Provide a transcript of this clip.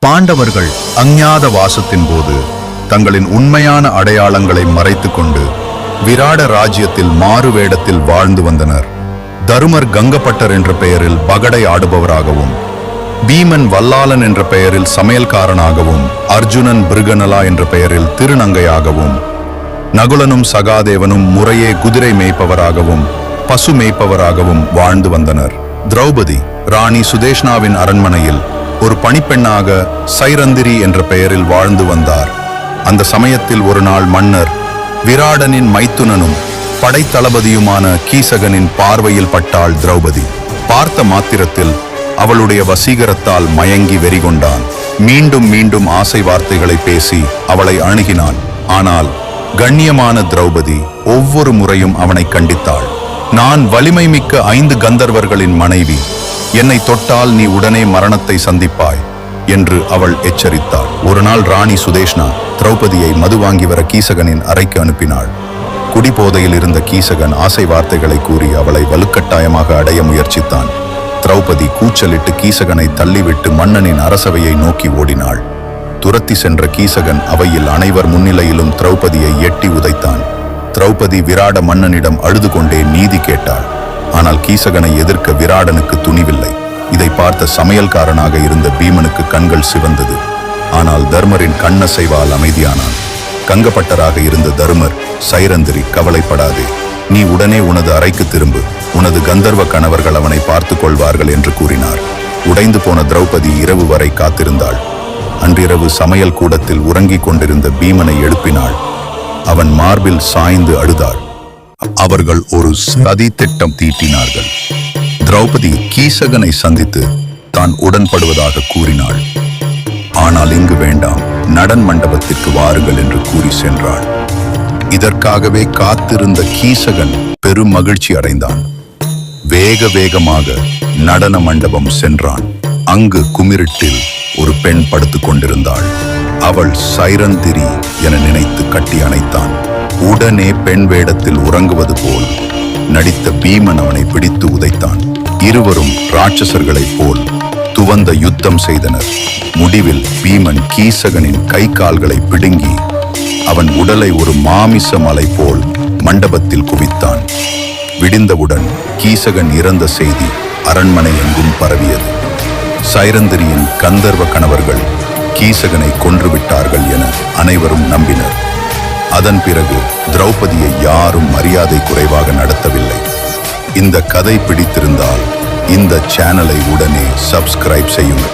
பாண்டவர்கள் அஞ்ஞாத வாசத்தின் போது தங்களின் உண்மையான அடையாளங்களை மறைத்துக் கொண்டு விராட ராஜ்யத்தில் மாறு வேடத்தில் வாழ்ந்து வந்தனர். தருமர் கங்கப்பட்டர் என்ற பெயரில் பகடை ஆடுபவராகவும், பீமன் வல்லாளன் என்ற பெயரில் சமையல்காரனாகவும், அர்ஜுனன் பிருகநலா என்ற பெயரில் திருநங்கையாகவும், நகுலனும் சகாதேவனும் முறையே குதிரை மேய்ப்பவராகவும் பசு மேய்ப்பவராகவும் வாழ்ந்து வந்தனர். திரௌபதி ராணி சுதேஷ்னாவின் அரண்மனையில் ஒரு பணிப்பெண்ணாக சைரந்திரி என்ற பெயரில் வாழ்ந்து வந்தார். அந்த சமயத்தில் ஒரு நாள் மன்னர் விராடனின் மைத்துனனும் படைத்தளபதியுமான கீசகனின் பார்வையில் பட்டாள் திரௌபதி. பார்த்த மாத்திரத்தில் அவளுடைய வசீகரத்தால் மயங்கி வெறிகொண்டான். மீண்டும் மீண்டும் ஆசை வார்த்தைகளை பேசி அவளை அணுகினான். ஆனால் கண்ணியமான திரௌபதி ஒவ்வொரு முறையும் அவனை கண்டித்தாள். நான் வலிமை மிக்க 5 கந்தர்வர்களின் மனைவி, என்னை தொட்டால் நீ உடனே மரணத்தை சந்திப்பாய் என்று அவள் எச்சரித்தாள். ஒரு நாள் ராணி சுதேஷ்னா திரௌபதியை மது வாங்கி வர கீசகனின் அறைக்கு அனுப்பினாள். குடிபோதையில் இருந்த கீசகன் ஆசை வார்த்தைகளை கூறி அவளை வலுக்கட்டாயமாக அடைய முயற்சித்தான். திரௌபதி கூச்சலிட்டு கீசகனை தள்ளிவிட்டு மன்னனின் அரசவையை நோக்கி ஓடினாள். துரத்தி சென்ற கீசகன் அவையில் அனைவர் முன்னிலையிலும் திரௌபதியை எட்டி உதைத்தான். திரௌபதி விராட மன்னனிடம் அழுது கொண்டே நீதி கேட்டாள். ஆனால் கீசகனை எதிர்க்க விராடனுக்கு துணிவில்லை. இதை பார்த்த சமையல்காரனாக இருந்த பீமனுக்கு கண்கள் சிவந்தது. ஆனால் தர்மரின் கண்ணசைவால் அமைதியானான். கங்கப்பட்டராக இருந்த தருமர், சைரந்திரி, கவலைப்படாதே, நீ உடனே உனது அறைக்கு திரும்பு, உனது கந்தர்வ கணவர்கள் அவனை பார்த்து கொள்வார்கள் என்று கூறினார். உடைந்து போன திரௌபதி இரவு வரை காத்திருந்தாள். அன்றிரவு சமையல் கூடத்தில் உறங்கிக் கொண்டிருந்த பீமனை எழுப்பினாள். அவன் மார்பில் சாய்ந்து அழுதார். அவர்கள் ஒரு சதி திட்டம் தீட்டினார்கள். திரௌபதி கீசகனை சந்தித்து தான் உடன்படுவதாக கூறினாள். ஆனால் இங்கு வேண்டாம், நடன் மண்டபத்திற்கு வாருங்கள் என்று கூறி சென்றாள். இதற்காகவே காத்திருந்த கீசகன் பெரும் மகிழ்ச்சி அடைந்தான். வேக வேகமாக நடன மண்டபம் சென்றான். அங்கு குமிரிட்டில் ஒரு பெண் படுத்துக் கொண்டிருந்தாள். அவள் சைரந்திரி என நினைத்து கட்டி அணைத்தான். உடனே பெண் வேடத்தில் உறங்குவது போல் நடித்த பீமன் அவனை பிடித்து உதைத்தான். இருவரும் ராட்சசர்களைப் போல் துவந்த யுத்தம் செய்தனர். முடிவில் பீமன் கீசகனின் கை கால்களை பிடுங்கி அவன் உடலை ஒரு மாமிச மலை போல் மண்டபத்தில் குவித்தான். விடிந்தவுடன் கீசகன் இறந்த செய்தி அரண்மனை எங்கும் பரவியது. சைரந்திரியின் கந்தர்வ கணவர்கள் கீசகனை கொன்றுவிட்டார்கள் என அனைவரும் நம்பினர். அதன் பிறகு திரௌபதியை யாரும் மரியாதை குறைவாக நடத்தவில்லை. இந்த கதை பிடித்திருந்தால் இந்த சேனலை உடனே சப்ஸ்கிரைப் செய்யுங்கள்.